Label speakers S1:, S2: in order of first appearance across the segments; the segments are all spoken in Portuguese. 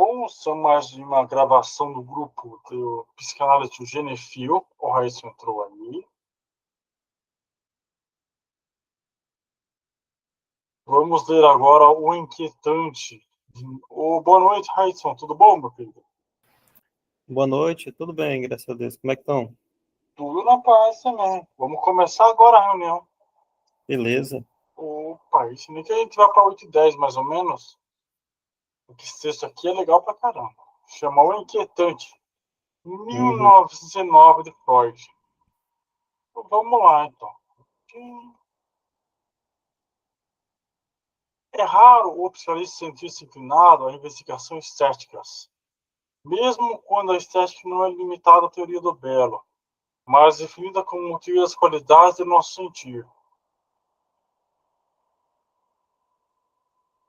S1: Ouça mais de uma gravação do grupo do psicanalista Genefil. O Raíssa entrou aí. Vamos ler agora o inquietante. Boa noite, Raíssa. Tudo bom, meu filho?
S2: Boa noite, tudo bem, graças a Deus. Como é que estão?
S1: Tudo na paz também. Vamos começar agora a reunião.
S2: Beleza.
S1: Opa, isso nem que a gente vai para 8h10, mais ou menos. Esse texto aqui é legal pra caramba. Chama O Inquietante. 1919, de Freud. Então, vamos lá, então. É raro o psicanalista sentir-se inclinado a investigações estéticas, mesmo quando a estética não é limitada à teoria do belo, mas definida como motivo das qualidades do nosso sentir.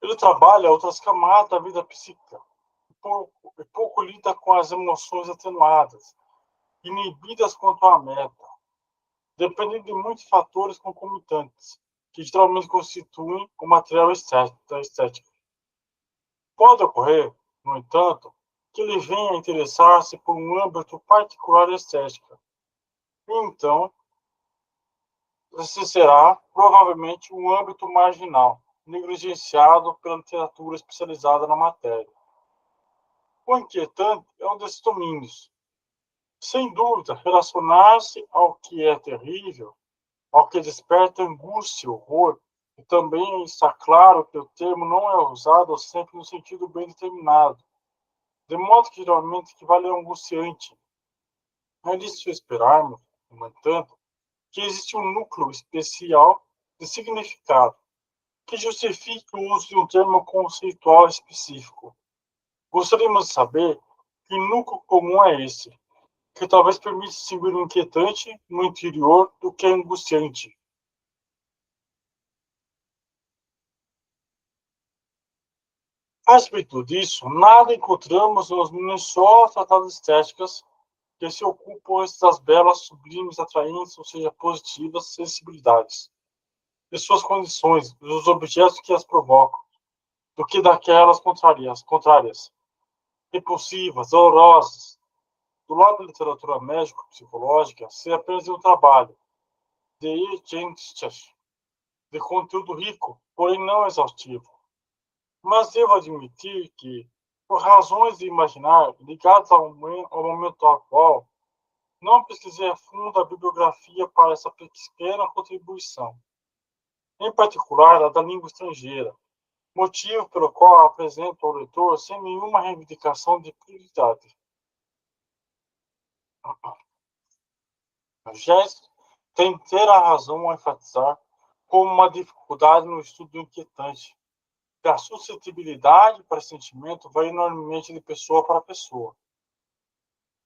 S1: Ele trabalha outras camadas da vida psíquica e pouco lida com as emoções atenuadas, inibidas quanto à meta, dependendo de muitos fatores concomitantes, que geralmente constituem o material da estética. Pode ocorrer, no entanto, que ele venha a interessar-se por um âmbito particular de estética. E então, esse será, provavelmente, um âmbito marginal, negligenciado pela literatura especializada na matéria. O inquietante é um desses domínios. Sem dúvida, relacionar-se ao que é terrível, ao que desperta angústia e horror, e também está claro que o termo não é usado sempre no sentido bem determinado, de modo que geralmente equivale a angustiante. É disso esperarmos, no entanto, que existe um núcleo especial de significado que justifique o uso de um termo conceitual específico. Gostaríamos de saber que núcleo comum é esse, que talvez permita distinguir o inquietante no interior do que é angustiante. A respeito disso, nada encontramos nos só tratados estéticas que se ocupam das belas, sublimes, atraentes, ou seja, positivas, sensibilidades, de suas condições, dos objetos que as provocam, do que daquelas contrárias, repulsivas, dolorosas. Do lado da literatura médico-psicológica, se apresenta um trabalho de conteúdo rico, porém não exaustivo. Mas devo admitir que, por razões de imaginar ligadas ao momento atual, não pesquisei a fundo a bibliografia para essa pequena contribuição, em particular a da língua estrangeira, motivo pelo qual apresento ao leitor sem nenhuma reivindicação de prioridade. Jéssica tem inteira razão ao enfatizar como uma dificuldade no estudo inquietante, que a suscetibilidade para sentimento vai enormemente de pessoa para pessoa.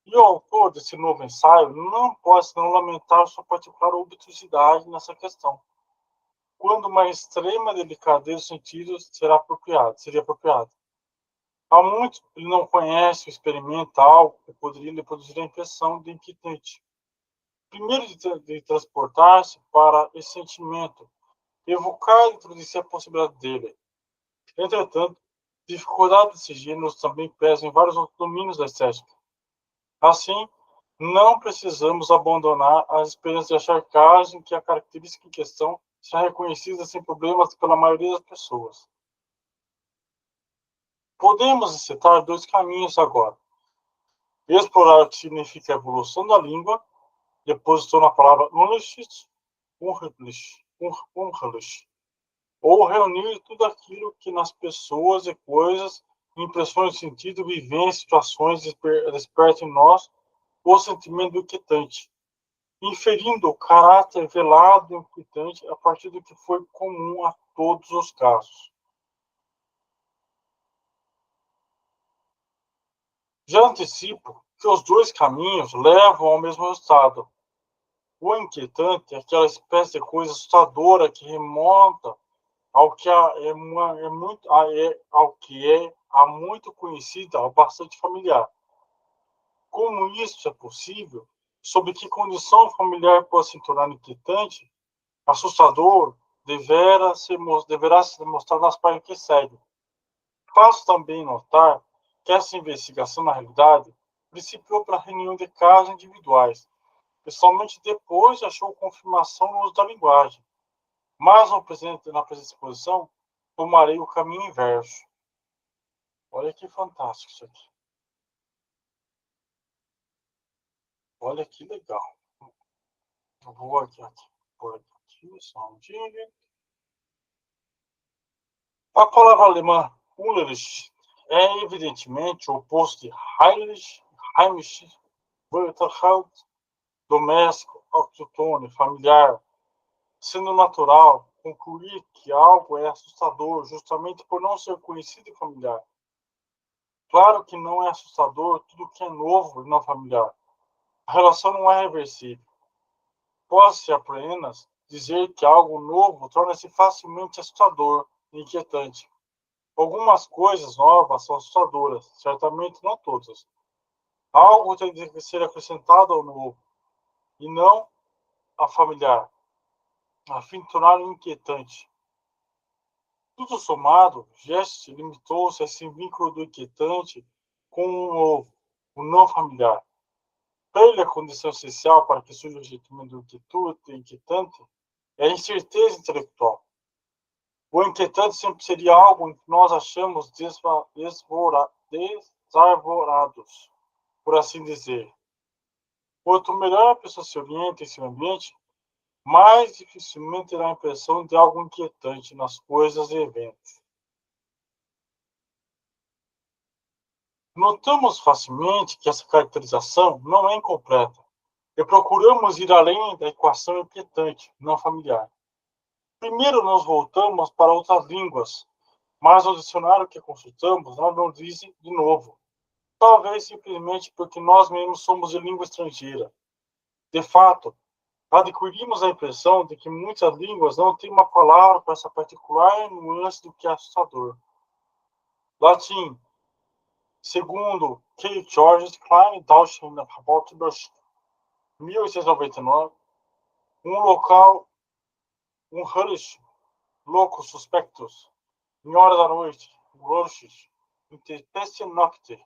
S1: E o autor desse novo ensaio não pode senão lamentar sua particular obtusidade nessa questão, quando uma extrema delicadeza do sentido seria apropriado. Há muito ele não conhece ou experimenta algo que poderia lhe produzir a impressão de inquietante. Primeiro de transportar-se para esse sentimento, evocar dentro de si a possibilidade dele. Entretanto, dificuldades desse gênero também pesam em vários outros domínios da estética. Assim, não precisamos abandonar as esperanças de achar casos em que a característica em questão será reconhecida sem problemas pela maioria das pessoas. Podemos citar dois caminhos agora. Explorar o que significa a evolução da língua, depositou na palavra unhlich, ou reunir tudo aquilo que nas pessoas e coisas, impressões de sentido, vivências, situações, desperta em nós o sentimento inquietante, inferindo o caráter velado e inquietante a partir do que foi comum a todos os casos. Já antecipo que os dois caminhos levam ao mesmo resultado. O inquietante é aquela espécie de coisa assustadora que remonta ao que é há muito conhecida, ao bastante familiar. Como isso é possível? Sob que condição familiar pode se tornar inquietante, assustador, deverá se demonstrar nas páginas que seguem. Faço também notar que essa investigação, na realidade, principiou para reunião de casos individuais, e somente depois achou confirmação no uso da linguagem. Mas na presente exposição, tomarei o caminho inverso. Olha que fantástico isso aqui. Olha que legal. Eu vou aqui, só um dia. A palavra alemã Ulrich é evidentemente o oposto de Heinrich, Heimisch, Wörterheld, doméstico, autóctone, familiar, sendo natural concluir que algo é assustador justamente por não ser conhecido e familiar. Claro que não é assustador tudo que é novo e não familiar. A relação não é reversível. Pode-se apenas dizer que algo novo torna-se facilmente assustador e inquietante. Algumas coisas novas são assustadoras, certamente não todas. Algo tem de ser acrescentado ao novo, e não a familiar, a fim de torná-lo inquietante. Tudo somado, Geste limitou-se a esse vínculo do inquietante com o novo, o não familiar. Para ele, a condição essencial para que surja o sentimento do inquietante é a incerteza intelectual. O inquietante sempre seria algo em que nós achamos desarvorados, por assim dizer. Quanto melhor a pessoa se orienta em seu ambiente, mais dificilmente terá a impressão de algo inquietante nas coisas e eventos. Notamos facilmente que essa caracterização não é incompleta, e procuramos ir além da equação inquietante, não familiar. Primeiro nos voltamos para outras línguas, mas o dicionário que consultamos não diz de novo. Talvez simplesmente porque nós mesmos somos de língua estrangeira. De fato, adquirimos a impressão de que muitas línguas não têm uma palavra para essa particular nuance do que é assustador. Latim, segundo K. George Klein, Deutschland, About 1899, local, Hurrisch, locus suspectus, em hora da noite, Lurches, Interpestia Nocte.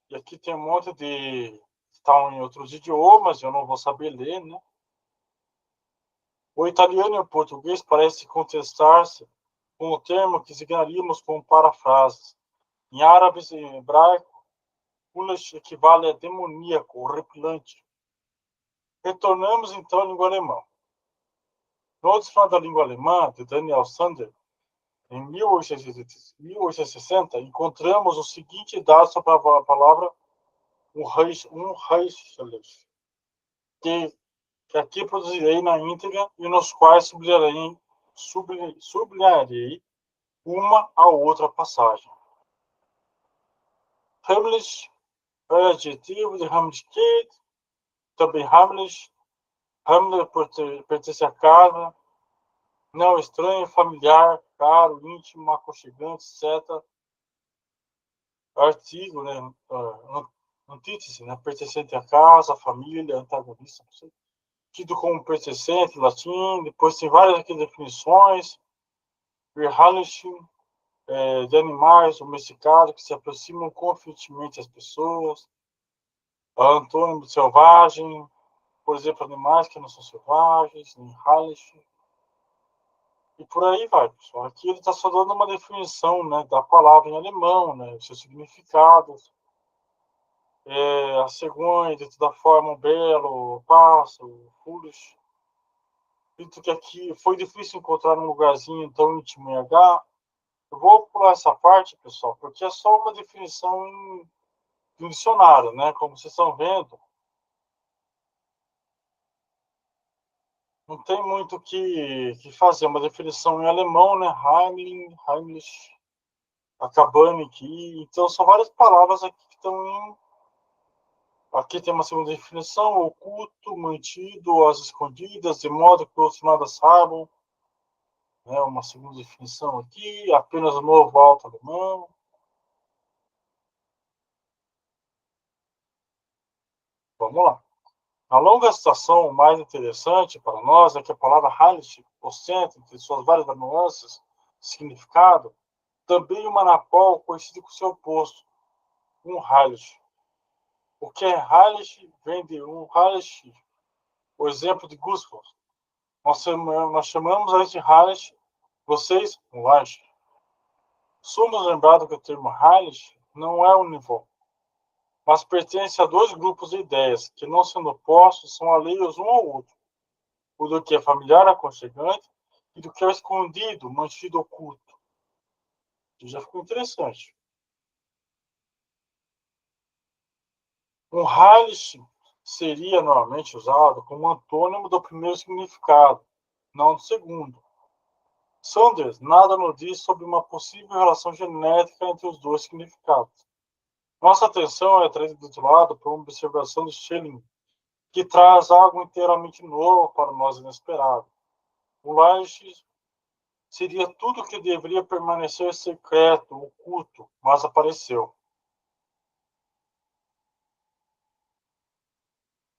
S1: E aqui tem um monte de... estão em outros idiomas, eu não vou saber ler, né? O italiano e o português parecem contestar-se com o termo que designaríamos como parafrases. Em árabe e em hebraico, Hurrisch equivale a demoníaco, horripilante. Retornamos então à língua alemã. No dicionário da língua alemã, de Daniel Sander, em 1860, encontramos o seguinte dado sobre a palavra Unheimlich, que aqui produzirei na íntegra e nos quais sublinharei uma a outra passagem. Heimlich é adjetivo de Heimlichkeit, também Heimlich, Heimlich pertence à casa, não estranho, familiar, caro, íntimo, aconchegante, etc. Artigo, né? Antítese, né? Pertencente à casa, à família, antagonista, não sei. Tido como pertencente, latim. Depois tem várias aqui definições. Verhallichen, de animais domesticados que se aproximam confiantemente às pessoas. Antônimo de selvagem, por exemplo, animais que não são selvagens, nem Heilig. E por aí vai, pessoal. Aqui ele está só dando uma definição, né, da palavra em alemão, né, seus significados. A cegonha, dentro da forma, um belo, pássaro, furos. Dito que aqui foi difícil encontrar um lugarzinho tão íntimo em H. Eu vou pular essa parte, pessoal, porque é só uma definição de um dicionário, né? Como vocês estão vendo, não tem muito o que fazer. Uma definição em alemão, né? Heimlich, acabando aqui. Então, são várias palavras aqui que estão em... Aqui tem uma segunda definição: oculto, mantido, às escondidas, de modo que outros nada saibam. Né? Uma segunda definição aqui: apenas o novo alto alemão. Vamos lá. A longa citação mais interessante para nós é que a palavra Heilig ostenta, entre suas várias nuances de significado, Também o Manapol, conhecido com seu oposto, um Hallett. O que é Hallett vem de um Hallett, o exemplo de Gustav. Nós chamamos a este Hallett, vocês, um Hallett. Somos lembrados que o termo Hallett não é unívoco, mas pertence a dois grupos de ideias que, não sendo opostos, são alheios um ao outro. O do que é familiar, aconchegante, e do que é escondido, mantido oculto. Isso já ficou interessante. Um Hallett seria normalmente usado como antônimo do primeiro significado, não do segundo. Sanders nada nos diz sobre uma possível relação genética entre os dois significados. Nossa atenção é atraída do outro lado por uma observação de Schelling, que traz algo inteiramente novo para nós inesperado. O Hallett seria tudo que deveria permanecer secreto, oculto, mas apareceu.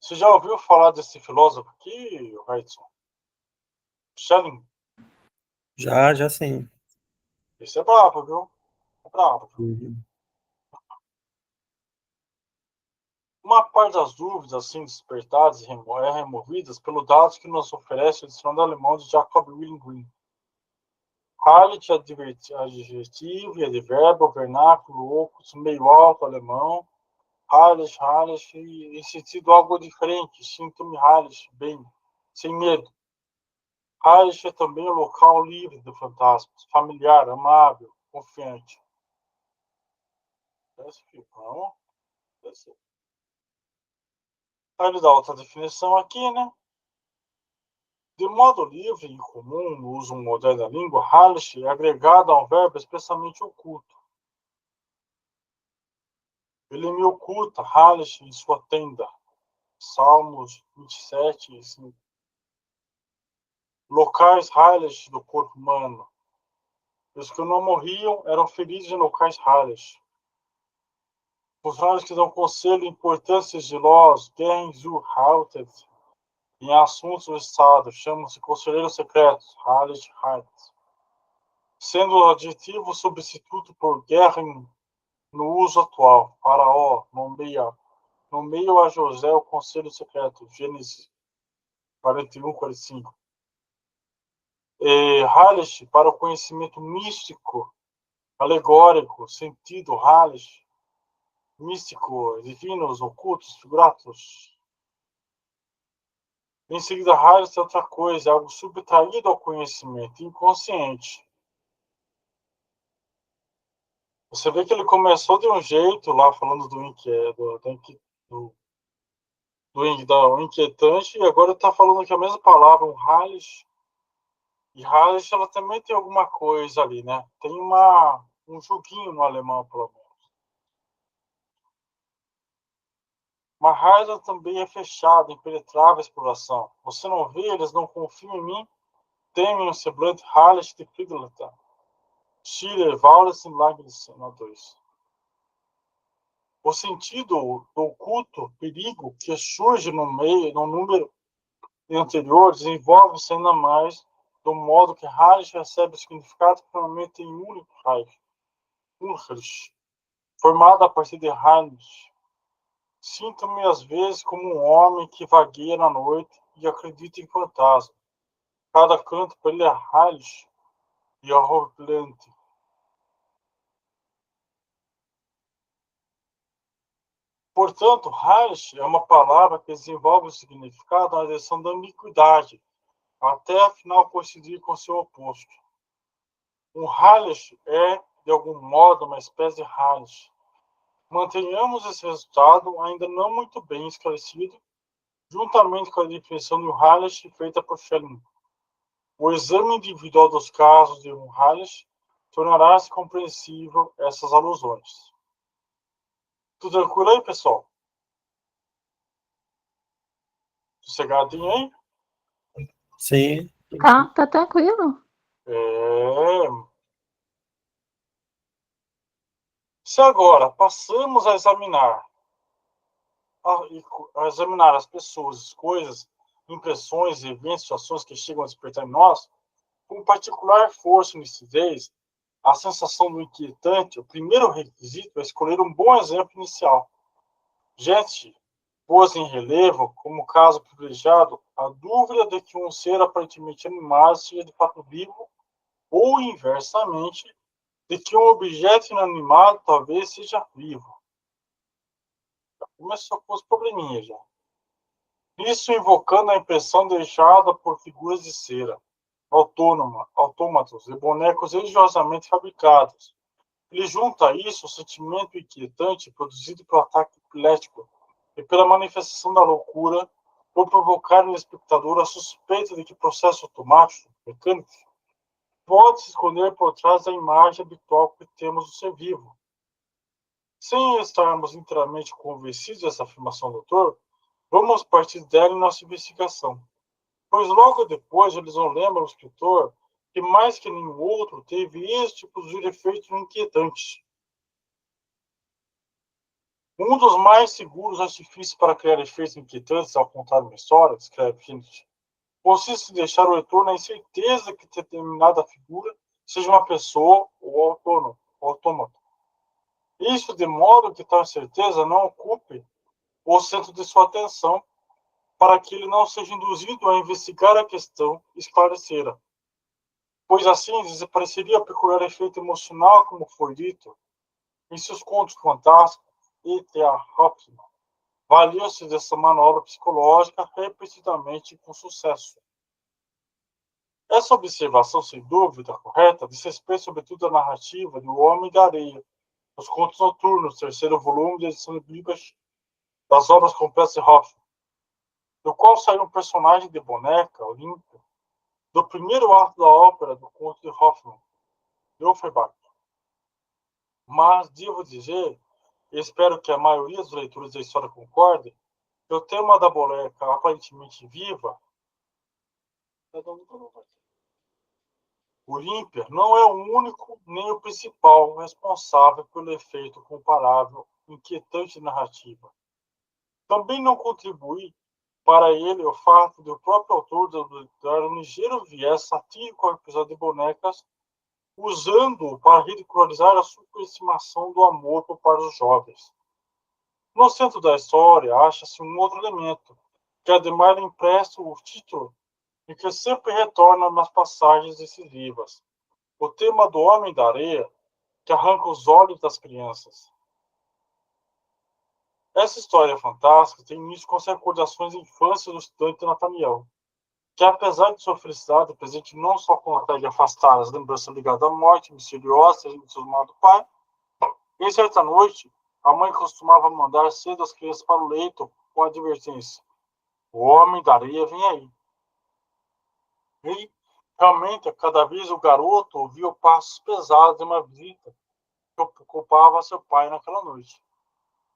S1: Você já ouviu falar desse filósofo aqui, Edson? Schelling?
S2: Já sim.
S1: Esse é brabo, viu? É brabo.
S2: Uhum.
S1: Uma parte das dúvidas assim despertadas e removidas pelo dados que nos oferece o dicionário alemão de Jacob Wilhelm Green. Hallett, adjetivo e advérbio, vernáculo, ocus, meio alto alemão. Hallett, em sentido algo diferente, sinto-me Hallett, bem, sem medo. Hallett é também o local livre de fantasmas, familiar, amável, confiante. Esse fica, não? Esse. Aí ele dá outra definição aqui, né? De modo livre e comum, no uso moderno da língua, Hallett é agregado a um verbo especialmente oculto. Ele me oculta, Hallett, em sua tenda. Salmos 27, 5. Locais Hallett do corpo humano. Os que não morriam eram feridos em locais Hallett. Funcionários que dão conselho importantes sigilosos, Geheimzuhaltet, em assuntos do Estado, chamam-se conselheiros secretos, Hallett. Sendo o adjetivo substituto por guerra no uso atual. Faraó nomeia a José o conselho secreto. Gênesis 41, 45. Hallett, para o conhecimento místico, alegórico, sentido, Hallett, místico, divinos, ocultos, figuratos. Em seguida, Hallett é outra coisa, algo subtraído ao conhecimento, inconsciente. Você vê que ele começou de um jeito lá, falando do inquietante, e agora está falando que a mesma palavra, um Hallett. E Hallett, ela também tem alguma coisa ali, né? Tem um joguinho no alemão, pelo menos. Mas Hallett também é fechado, impenetrável a exploração. Você não vê, eles não confiam em mim, temem o semblante Hallett de Friedlander. Schiller, Wallace e Leibniz, na 2. O sentido do oculto perigo que surge no número anterior desenvolve-se ainda mais do modo que Hallett recebe o significado que normalmente em Unreich, formado a partir de Heinrich. Sinto-me às vezes como um homem que vagueia na noite e acredita em fantasmas. Cada canto para ele é Hallett e horripilante. Portanto, Hallett é uma palavra que desenvolve o significado na direção da ambiguidade, até afinal coincidir com seu oposto. Um Hallett é, de algum modo, uma espécie de Hallett. Mantenhamos esse resultado ainda não muito bem esclarecido, juntamente com a definição de um Hallett feita por Schelling. O exame individual dos casos de um Hallett tornará-se compreensível essas alusões. Tudo tranquilo aí, pessoal? Sossegadinho aí?
S2: Sim.
S3: Tá tranquilo.
S1: Se agora passamos a examinar as pessoas, coisas, impressões, eventos, situações que chegam a despertar em nós, com particular força e nitidez, a sensação do inquietante, o primeiro requisito é escolher um bom exemplo inicial. Gente pôs em relevo, como caso privilegiado, a dúvida de que um ser aparentemente animado seja de fato vivo, ou, inversamente, de que um objeto inanimado talvez seja vivo. Começou com os probleminhas já. Isso invocando a impressão deixada por figuras de cera, autômatos e bonecos religiosamente fabricados. Ele junta a isso o sentimento inquietante produzido pelo ataque epilético e pela manifestação da loucura por provocar no espectador a suspeita de que processo automático, mecânico, pode se esconder por trás da imagem habitual que temos do ser vivo. Sem estarmos inteiramente convencidos dessa afirmação do autor, vamos partir dela em nossa investigação. Pois logo depois eles não lembram o escritor que mais que nenhum outro teve esse tipo de efeito inquietante. Um dos mais seguros artifícios para criar efeitos inquietantes ao contar uma história, escreve Kennedy, consiste em deixar o leitor na incerteza que determinada figura seja uma pessoa ou autômato. Isso de modo que tal certeza não ocupe o centro de sua atenção, para que ele não seja induzido a investigar a questão e esclarecê-la. Pois assim desapareceria o peculiar efeito emocional, como foi dito, em seus contos fantásticos. E.T.A. Hoffmann valia-se dessa manobra psicológica repetidamente com sucesso. Essa observação, sem dúvida correta, diz respeito sobretudo à narrativa do Homem da Areia, os Contos Noturnos, terceiro volume da edição bíblica das obras completas de Hoffmann, do qual saiu um personagem de boneca, Olímpia, do primeiro ato da ópera do conto de Hoffmann, de Offenbach. Mas devo dizer, e espero que a maioria dos leitores da história concorde, que o tema da boneca aparentemente viva, Olímpia, não é o único nem o principal responsável pelo efeito comparável, inquietante narrativa. Também não contribui para ele o fato de o próprio autor dar um ligeiro viés satírico ao episódio de bonecas, usando-o para ridicularizar a superestimação do amor por parte dos jovens. No centro da história acha-se um outro elemento, que ademais lhe empresta o título e que sempre retorna nas passagens decisivas. O tema do Homem da Areia, que arranca os olhos das crianças. Essa história fantástica tem início com as recordações da infância do estudante Nathaniel, que apesar de sua felicidade, presente não só com a pele afastada, as lembranças ligadas à morte misteriosa de seu amado pai, em certa noite, a mãe costumava mandar cedo as crianças para o leito com a advertência: o Homem da Areia vem aí. E, realmente, a cada vez o garoto ouvia passos pesados de uma visita que ocupava seu pai naquela noite.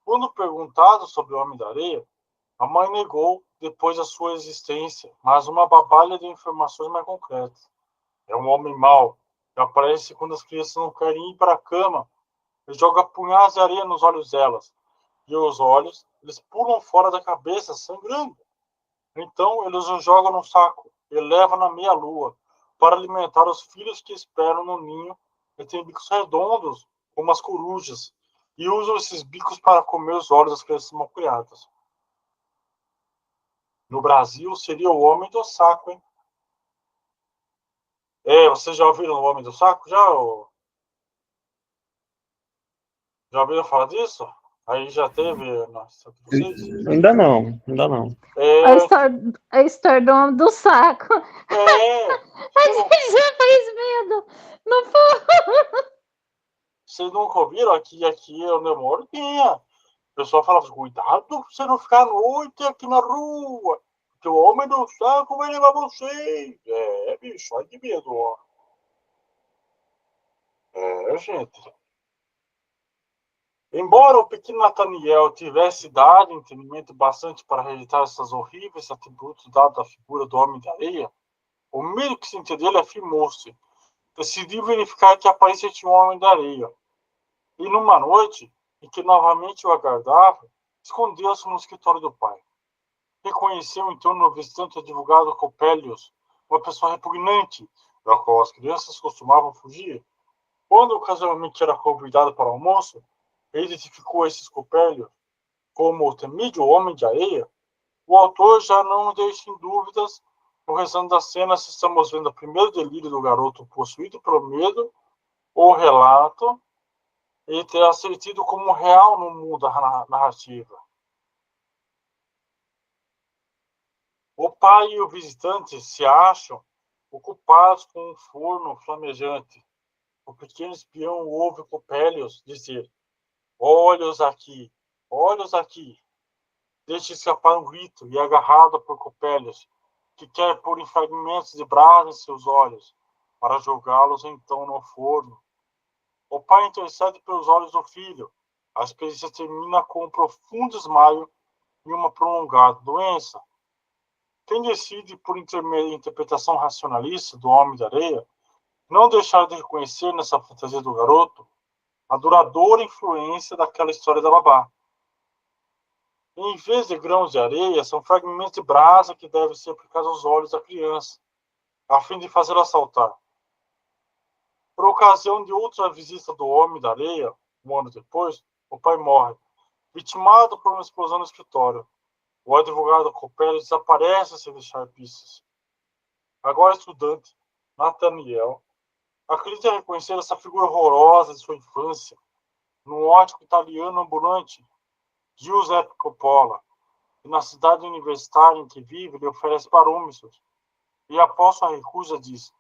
S1: Quando perguntado sobre o Homem da Areia, a mãe negou depois a sua existência, mas uma babalha de informações mais concretas. É um homem mau, que aparece quando as crianças não querem ir para a cama. Ele joga punhadas de areia nos olhos delas. E os olhos, eles pulam fora da cabeça, sangrando. Então, eles os jogam no saco e levam na meia-lua para alimentar os filhos que esperam no ninho e têm bicos redondos, como as corujas, e usam esses bicos para comer os olhos das crianças mal criadas. No Brasil, seria o Homem do Saco, hein? Vocês já ouviram o Homem do Saco? Já ouviram falar disso? Aí já teve vocês?
S2: Ainda não, ainda não.
S3: A história do Homem do Saco.
S1: A
S3: gente já fez medo. Não foi?
S1: Vocês nunca ouviram? Aqui onde eu moro tinha. O pessoal falava: cuidado pra você não ficar à noite aqui na rua, que o Homem do Saco vai levar vocês. Bicho, olha que medo, ó. Gente. Embora o pequeno Nathaniel tivesse idade e entendimento bastante para rejeitar esses horríveis atributos dados à figura do Homem da Areia, o medo que sentia dele afirmou-se. Decidiu verificar que a aparência tinha um Homem da Areia. E numa noite, em que novamente o aguardava, escondeu-se no escritório do pai. Reconheceu então no visitante advogado Copélios, uma pessoa repugnante, da qual as crianças costumavam fugir. Quando ocasionalmente era convidado para o almoço, ele identificou esses copélios como o temível homem de areia. O autor já não deixa em dúvidas. No restante da cena, estamos vendo o primeiro delírio do garoto possuído pelo medo, ou relato, e terá sido tido como real no mundo da narrativa. O pai e o visitante se acham ocupados com um forno flamejante. O pequeno espião ouve Copélios dizer: olhos aqui, olhos aqui. Deixa escapar um grito e é agarrado por Copélios, que quer pôr em fragmentos de brasa em seus olhos, para jogá-los então no forno. O pai intercede pelos olhos do filho. A experiência termina com um profundo desmaio e uma prolongada doença. Quem decide, por interpretação racionalista do Homem da Areia, não deixar de reconhecer nessa fantasia do garoto a duradoura influência daquela história da babá. Em vez de grãos de areia, são fragmentos de brasa que devem ser aplicados aos olhos da criança, a fim de fazê-la saltar. Por ocasião de outra visita do Homem da Areia, um ano depois, o pai morre, vitimado por uma explosão no escritório. O advogado Copélios desaparece sem deixar pistas. Agora estudante, Nathaniel acredita reconhecer essa figura horrorosa de sua infância no ótico italiano ambulante Giuseppe Coppola, e na cidade universitária em que vive lhe oferece barômetros. E após sua recusa diz: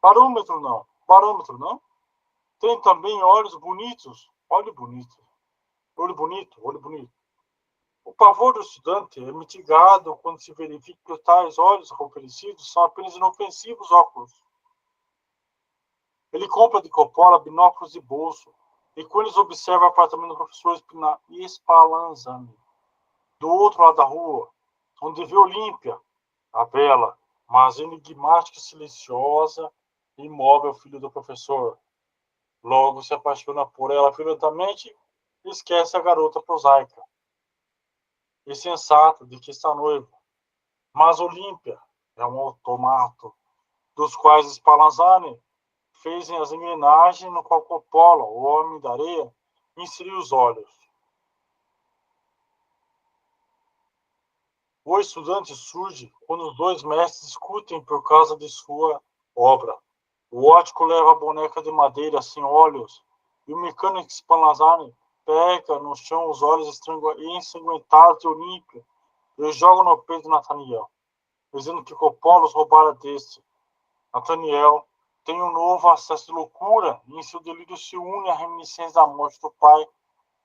S1: barômetro não? Tem também olhos bonitos, olho bonito, olho bonito, olho bonito. O pavor do estudante é mitigado quando se verifica que tais olhos oferecidos são apenas inofensivos óculos. Ele compra de Coppola binóculos de bolso, e quando eles observam o apartamento do professor Spallanzani, do outro lado da rua, onde vê Olímpia, a bela, mas enigmática, silenciosa e imóvel filho do professor. Logo se apaixona por ela violentamente e esquece a garota prosaica e sensata de que está noivo. Mas Olímpia é um automato, dos quais Spallanzani fez as engrenagens no qual Coppola, o homem da areia, inseriu os olhos. O estudante surge quando os dois mestres discutem por causa de sua obra. O ótico leva a boneca de madeira sem olhos, e o mecânico Spallanzani pega no chão os olhos ensanguentados de Olímpia e os joga no peito de Nathaniel, dizendo que Coppola os roubara deste. Nathaniel tem um novo acesso de loucura e em seu delírio se une à reminiscência da morte do pai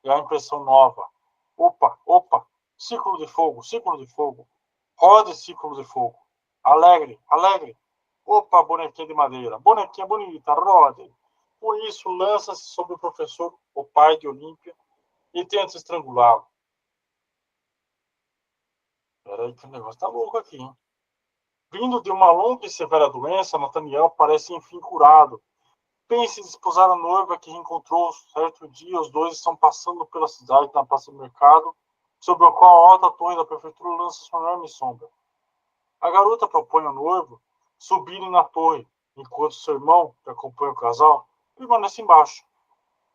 S1: e à impressão nova. Opa, círculo de fogo, rode círculo de fogo, alegre, opa, bonequinha de madeira, bonequinha bonita, rode. Por isso, lança-se sobre o professor, o pai de Olímpia, e tenta estrangulá-lo. Peraí que o negócio tá louco aqui, hein? Vindo de uma longa e severa doença, Nathaniel parece enfim curado. Pensa em desposar a noiva que reencontrou. Certo dia, os dois estão passando pela cidade na praça do mercado, sobre a qual a alta torre da prefeitura lança sua enorme sombra. A garota propõe ao noivo subirem na torre, enquanto seu irmão, que acompanha o casal, permanece embaixo.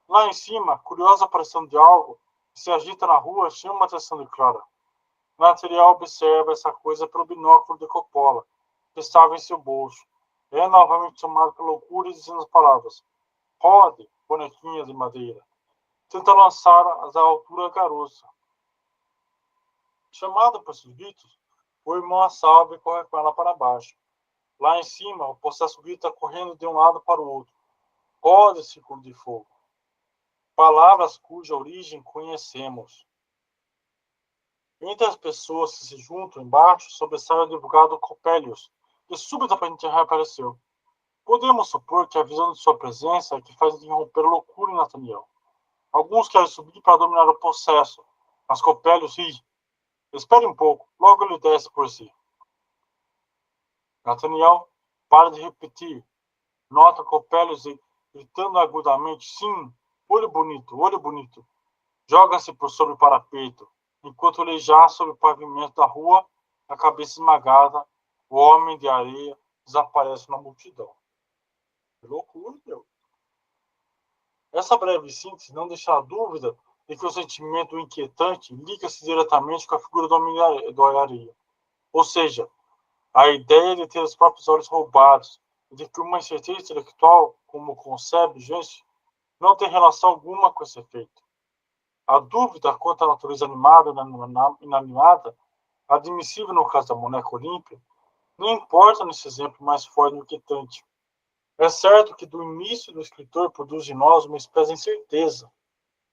S1: Lá em cima, curiosa aparição de algo que se agita na rua, chama a atenção de Clara. Nathaniel observa essa coisa pelo binóculo de Coppola, que estava em seu bolso. É novamente tomado pela loucura e dizendo as palavras: rode, bonequinha de madeira. Tenta lançar da altura a garota. Chamado por seus gritos, o irmão a salva e corre com ela para baixo. Lá em cima, o possesso grita correndo de um lado para o outro: rode, círculo de fogo. Palavras cuja origem conhecemos. Entre as pessoas que se juntam embaixo, sobressai o advogado Copélios, que subitamente reapareceu. Podemos supor que a visão de sua presença é que faz interromper a loucura em Nathaniel. Alguns querem subir para dominar o possesso, mas Copélios ri. Espere um pouco, logo ele desce por si. Nathaniel para de repetir. Nota Copélios gritando agudamente: sim, olho bonito. Joga-se por sobre o parapeito, enquanto ele já sobre o pavimento da rua, a cabeça esmagada, o homem de areia desaparece na multidão. Que loucura, meu. Essa breve síntese não deixa dúvida de que o sentimento inquietante liga-se diretamente com a figura do olharia. Ou seja, a ideia de ter os próprios olhos roubados e de que uma incerteza intelectual, como concebe gente, não tem relação alguma com esse efeito. A dúvida quanto à natureza animada e inanimada, admissível no caso da boneca Olímpia, não importa nesse exemplo mais forte e inquietante. É certo que do início do escritor produz em nós uma espécie de incerteza.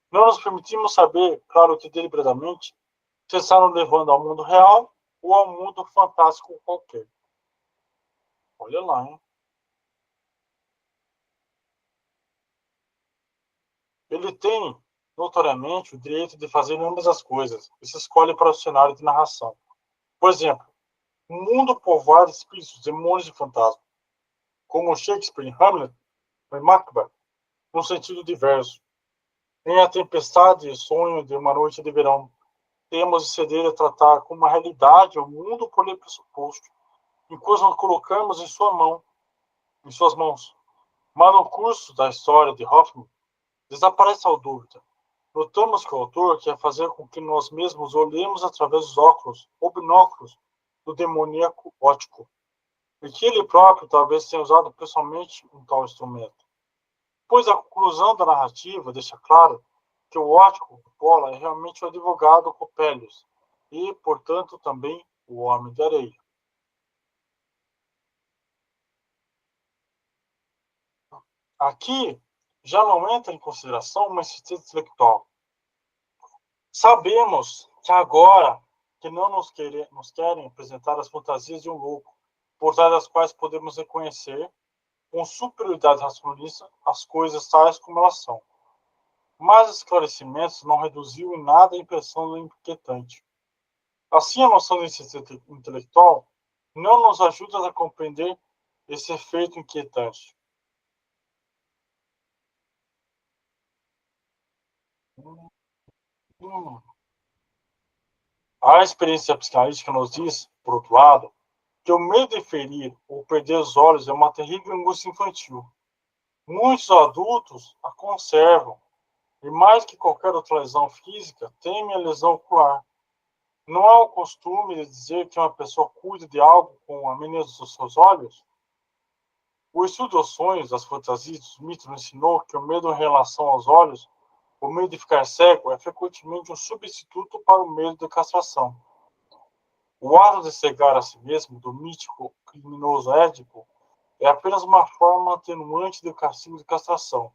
S1: Não nos permitimos saber, claro que deliberadamente, se está nos levando ao mundo real ou ao mundo fantástico qualquer. Olha lá, hein? Ele tem, notoriamente, o direito de fazer ambas as coisas e se escolhe para o cenário de narração. Por exemplo, um mundo povoado de espíritos, demônios e fantasmas, como Shakespeare em Hamlet e Macbeth, no sentido diverso. Em A Tempestade e Sonho de uma Noite de Verão, temos de ceder a tratar como uma realidade o mundo por ele pressuposto, enquanto nos colocamos em suas mãos. Mas no curso da história de Hoffman, desaparece a dúvida. Notamos que o autor quer fazer com que nós mesmos olhemos através dos óculos ou binóculos do demoníaco ótico, e que ele próprio talvez tenha usado pessoalmente um tal instrumento. Pois a conclusão da narrativa deixa claro que o ótico Pola é realmente o advogado Coppelius e, portanto, também o Homem de Areia. Aqui já não entra em consideração uma incerteza intelectual. Sabemos que agora que não nos querem apresentar as fantasias de um louco, por trás das quais podemos reconhecer, com superioridade racionalista, as coisas tais como elas são. Mas esclarecimentos não reduziu em nada a impressão do inquietante. Assim, a noção de incerteza intelectual não nos ajuda a compreender esse efeito inquietante. Hum. A experiência psicanalítica nos diz, por outro lado, que o medo de ferir ou perder os olhos é uma terrível angústia infantil. Muitos adultos a conservam, e mais que qualquer outra lesão física, temem a lesão ocular. Não há o costume de dizer que uma pessoa cuida de algo com a menina dos seus olhos? O estudo dos sonhos, das fantasias, dos mitos nos ensinou que o medo em relação aos olhos, o medo de ficar cego, é frequentemente um substituto para o medo de castração. O ato de cegar a si mesmo, do mítico criminoso Édipo, é apenas uma forma atenuante do castigo de castração,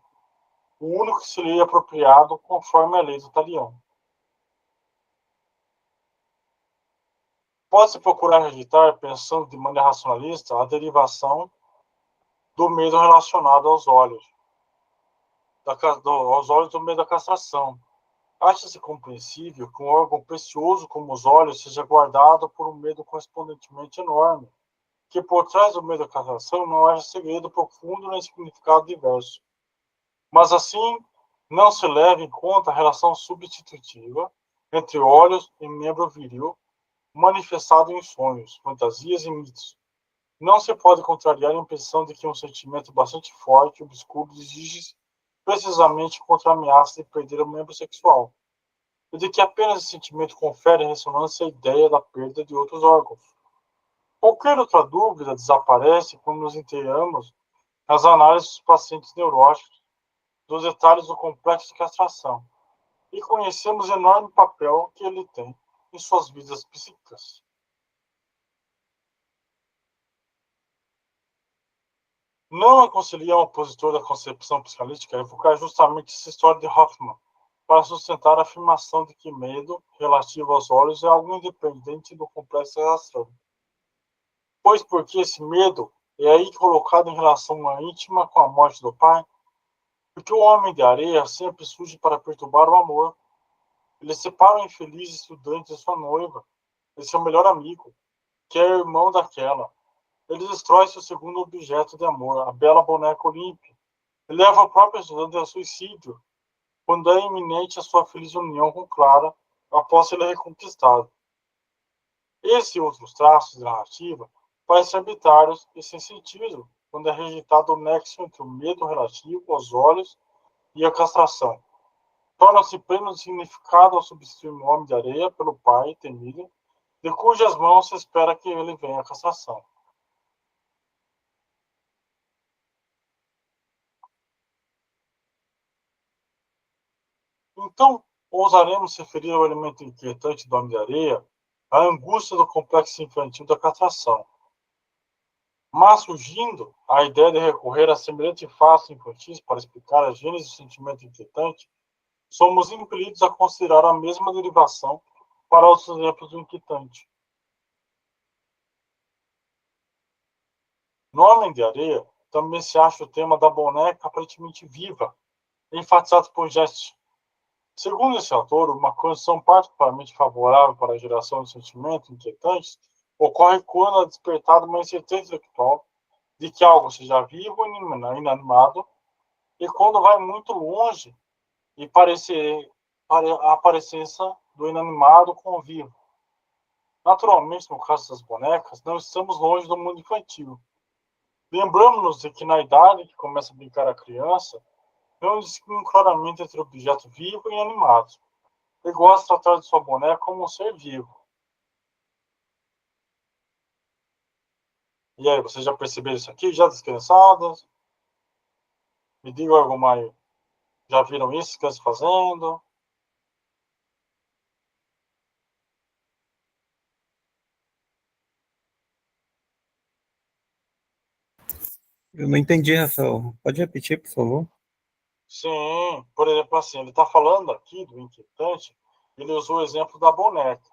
S1: o único que se lhe é apropriado conforme a lei do talião. Pode-se procurar rejeitar, pensando de maneira racionalista, a derivação do medo relacionado aos olhos, aos olhos do medo da castração. Acha-se compreensível que um órgão precioso como os olhos seja guardado por um medo correspondentemente enorme, que por trás do medo da castração não haja segredo profundo nem significado diverso. Mas assim, não se leva em conta a relação substitutiva entre olhos e membro viril, manifestado em sonhos, fantasias e mitos. Não se pode contrariar a impressão de que um sentimento bastante forte e obscuro exige precisamente contra a ameaça de perder o membro sexual, e de que apenas esse sentimento confere ressonância à ideia da perda de outros órgãos. Qualquer outra dúvida desaparece quando nos inteiramos nas análises dos pacientes neuróticos, dos detalhes do complexo de castração, e conhecemos o enorme papel que ele tem em suas vidas psíquicas. Não aconselho ao opositor da concepção psicanalítica a evocar justamente essa história de Hoffman para sustentar a afirmação de que medo relativo aos olhos é algo independente do complexo de castração. Pois porque esse medo é aí colocado em relação íntima com a morte do pai, porque o homem de areia sempre surge para perturbar o amor. Ele separa o infeliz estudante de sua noiva, de seu melhor amigo, que é irmão daquela. Ele destrói seu segundo objeto de amor, a bela boneca Olímpia. Ele leva o próprio estudante ao suicídio, quando é iminente a sua feliz união com Clara, após ser reconquistado. Esses e outros traços de narrativa parecem arbitrários e sem sentido, quando é rejeitado o nexo entre o medo relativo aos olhos e a castração. Torna-se pleno de significado ao substituir o homem de areia pelo pai temido, de cujas mãos se espera que ele venha a castração. Então, ousaremos referir ao elemento inquietante do homem de areia a angústia do complexo infantil da castração. Mas, surgindo a ideia de recorrer a semelhante face infantis para explicar a gênese do sentimento inquietante, somos impelidos a considerar a mesma derivação para outros exemplos do inquietante. No Homem de Areia, também se acha o tema da boneca aparentemente viva, enfatizado por Geste. Segundo esse autor, uma condição particularmente favorável para a geração de sentimentos inquietantes ocorre quando é despertada uma incerteza intelectual de que algo seja vivo ou inanimado, e quando vai muito longe e a aparência do inanimado com o vivo. Naturalmente, no caso das bonecas, não estamos longe do mundo infantil. Lembramos-nos de que na idade que começa a brincar a criança, não distingue claramente entre objeto vivo e inanimado. Ele gosta de tratar de sua boneca como um ser vivo. E aí, vocês já perceberam isso aqui? Já descansadas? Me digam alguma aí. Já viram isso que eu estou fazendo?
S2: Eu não entendi, Rafael. Pode repetir, por favor?
S1: Sim, por exemplo, assim, ele está falando aqui do inquietante, ele usou o exemplo da boneca.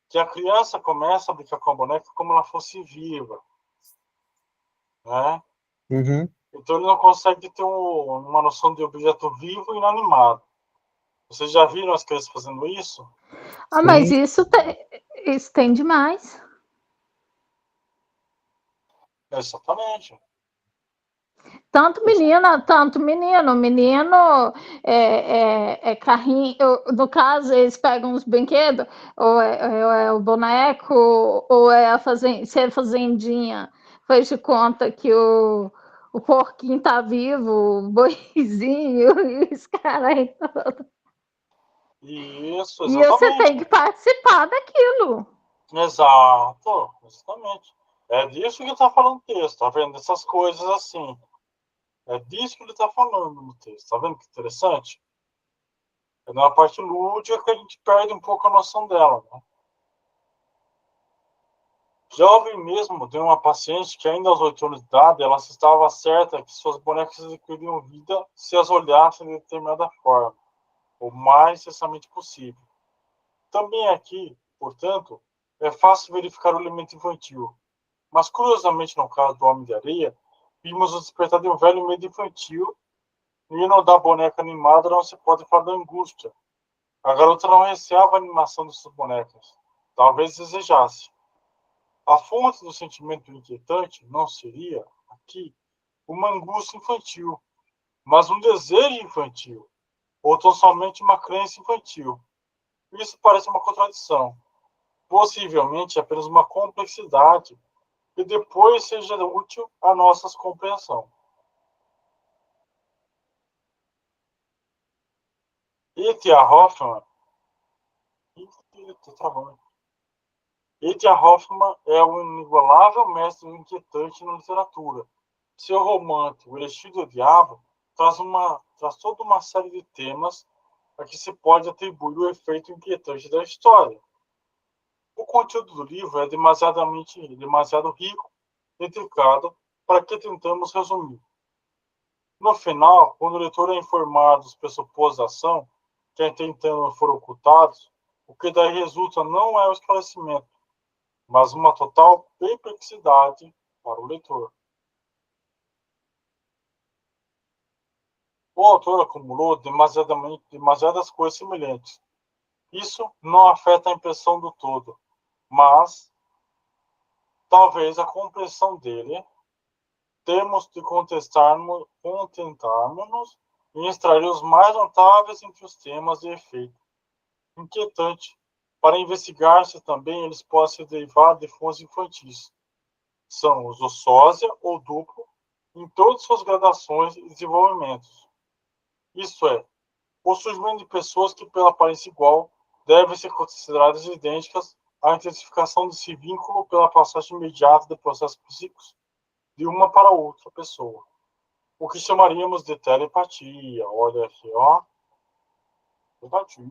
S1: Que a criança começa a brincar com a boneca como ela fosse viva, né?
S2: Uhum.
S1: Então ele não consegue ter uma noção de objeto vivo e inanimado. Vocês já viram as crianças fazendo isso?
S3: Mas
S2: Sim.
S3: isso tem demais.
S1: Exatamente.
S3: Tanto menina, tanto menino. Menino é carrinho. No caso, eles pegam os brinquedos, ou é o boneco, ou é ser a fazendinha. Faz de conta que o porquinho tá vivo, o boizinho, e os caras aí todos.
S1: Isso,
S3: E você tem
S1: exatamente.
S3: que participar daquilo.
S1: Exato, exatamente. É disso que ele está falando no texto, tá vendo? Essas coisas assim. É disso que ele está falando no texto. Tá vendo que interessante? É na parte lúdica que a gente perde um pouco a noção dela, né? Já ouvi mesmo de uma paciente que ainda aos 8 anos de idade, ela estava certa que suas bonecas adquiriam vida se as olhassem de determinada forma, o mais intensamente possível. Também aqui, portanto, é fácil verificar o elemento infantil. Mas, curiosamente, no caso do Homem de Areia, vimos o despertar de um velho medo infantil e no da boneca animada não se pode falar da angústia. A garota não receava a animação de suas bonecas. Talvez desejasse. A fonte do sentimento inquietante não seria, aqui, uma angústia infantil, mas um desejo infantil, ou tão somente uma crença infantil. Isso parece uma contradição. Possivelmente apenas uma complexidade que depois seja útil à nossa compreensão. E.T.A. Hoffmann, E.T.A. Hoffmann é um inigualável mestre inquietante na literatura. Seu romance, O Elixir do Diabo, traz toda uma série de temas a que se pode atribuir o efeito inquietante da história. O conteúdo do livro é demasiado rico e intricado para que tentamos resumir. No final, quando o leitor é informado dos pressupostos da ação que até então foram ocultados, o que daí resulta não é o esclarecimento, mas uma total perplexidade para o leitor. O autor acumulou demasiadas coisas semelhantes. Isso não afeta a impressão do todo, mas talvez a compreensão dele. Temos de contentarmos-nos em extrair os mais notáveis entre os temas de efeito inquietante, para investigar se também eles podem ser derivados de fontes infantis. São os do sósia ou duplo, em todas suas gradações e desenvolvimentos. Isto é, o surgimento de pessoas que, pela aparência igual, devem ser consideradas idênticas à intensificação desse vínculo pela passagem imediata de processos psíquicos de uma para outra pessoa. O que chamaríamos de telepatia. Olha aqui, ó. Telepatia.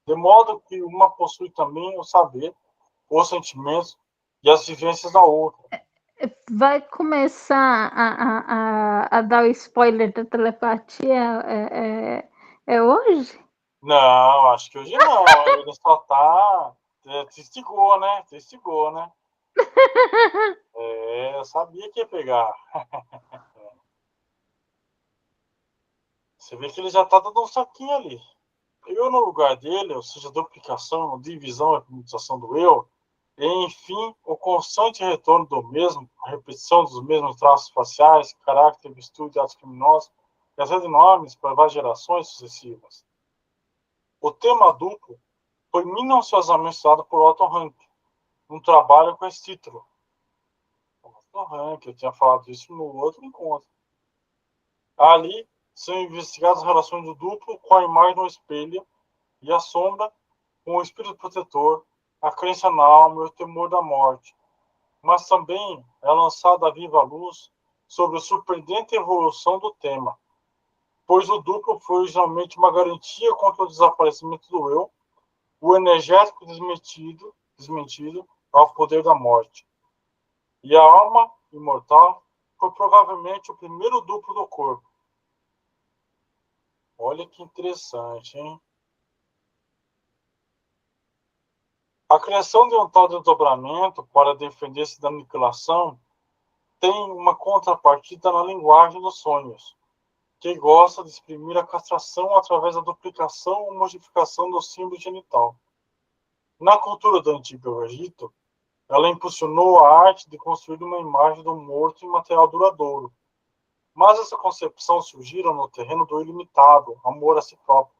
S1: De modo que uma possui também o saber, os sentimentos e as vivências da outra.
S3: Vai começar a dar o spoiler da telepatia hoje?
S1: Não, acho que hoje não. Ele só tá. Testigou, né? Testigou, né? Eu sabia que ia pegar. Você vê que ele já tá dando um saquinho ali. Eu, no lugar dele, ou seja, duplicação, divisão e permutação do eu, e, enfim, o constante retorno do mesmo, a repetição dos mesmos traços faciais, caráter, virtude, atos criminosos, e as enormes para várias gerações sucessivas. O tema duplo foi minuciosamente estudado por Otto Rank, num trabalho com esse título. Otto Rank, eu tinha falado isso no outro encontro. Ali são investigadas as relações do duplo com a imagem no espelho e a sombra com o espírito protetor, a crença na alma e o temor da morte. Mas também é lançada a viva luz sobre a surpreendente evolução do tema, pois o duplo foi originalmente uma garantia contra o desaparecimento do eu, o energético desmentido ao poder da morte. E a alma imortal foi provavelmente o primeiro duplo do corpo. Olha que interessante, hein? A criação de um tal desdobramento para defender-se da aniquilação tem uma contrapartida na linguagem dos sonhos, que gosta de exprimir a castração através da duplicação ou modificação do símbolo genital. Na cultura do Antigo Egito, ela impulsionou a arte de construir uma imagem do morto em material duradouro. Mas essa concepção surgiu no terreno do ilimitado, amor a si próprio,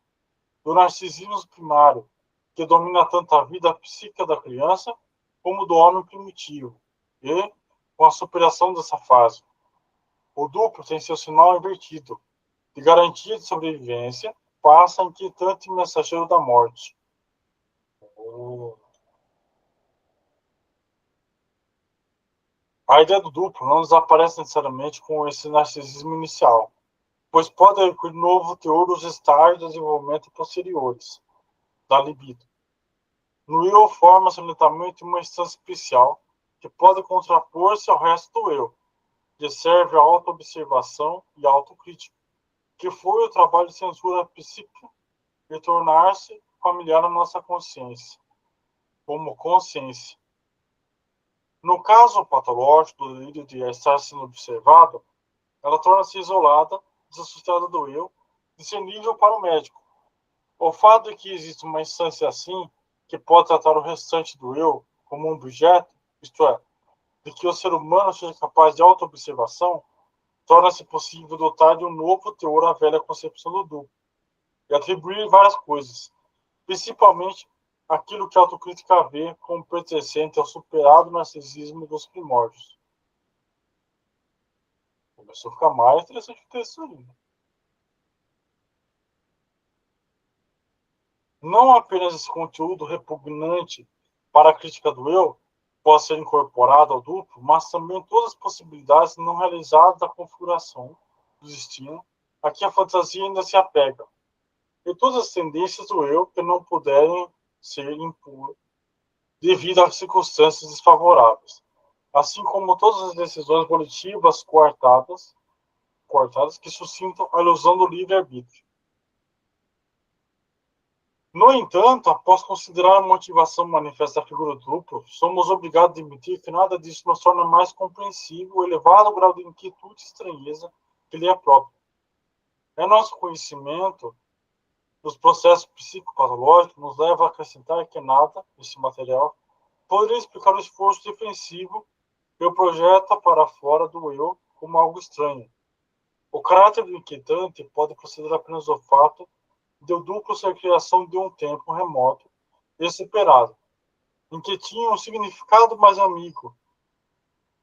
S1: do narcisismo primário, que domina tanto a vida psíquica da criança como do homem primitivo. E, com a superação dessa fase, o duplo tem seu sinal invertido, de garantia de sobrevivência, passa a inquietante mensageiro da morte. A ideia do duplo não desaparece necessariamente com esse narcisismo inicial, pois pode adquirir novo teor dos estágios de desenvolvimento posteriores da libido. No eu forma-se lentamente uma instância especial que pode contrapor-se ao resto do eu, que serve à autoobservação e autocrítica, que foi o trabalho de censura psíquica e tornar-se familiar à nossa consciência, como consciência. No caso patológico do delírio de estar sendo observado, ela torna-se isolada, desassociada do eu, discernível para o médico. O fato de que existe uma instância assim, que pode tratar o restante do eu como um objeto, isto é, de que o ser humano seja capaz de autoobservação, torna-se possível dotar de um novo teor à velha concepção do duplo, e atribuir várias coisas, principalmente aquilo que a autocrítica vê como pertencente ao superado narcisismo dos primórdios. Começou a ficar mais interessante o texto ainda. Não apenas esse conteúdo repugnante para a crítica do eu pode ser incorporado ao duplo, mas também todas as possibilidades não realizadas da configuração do destino a que a fantasia ainda se apega, e todas as tendências do eu que não puderem ser impor devido às circunstâncias desfavoráveis, assim como todas as decisões volitivas coartadas que suscitam a ilusão do livre-arbítrio. No entanto, após considerar a motivação manifesta da figura dupla, somos obrigados a admitir que nada disso nos torna mais compreensível o elevado grau de inquietude e estranheza que lhe é próprio. É nosso conhecimento dos processos psicopatológicos nos leva a acrescentar que nada, esse material, poderia explicar o esforço defensivo que o projeta para fora do eu como algo estranho. O caráter do inquietante pode proceder apenas do fato de o duplo ser a criação de um tempo remoto e superado, em que tinha um significado mais amigo.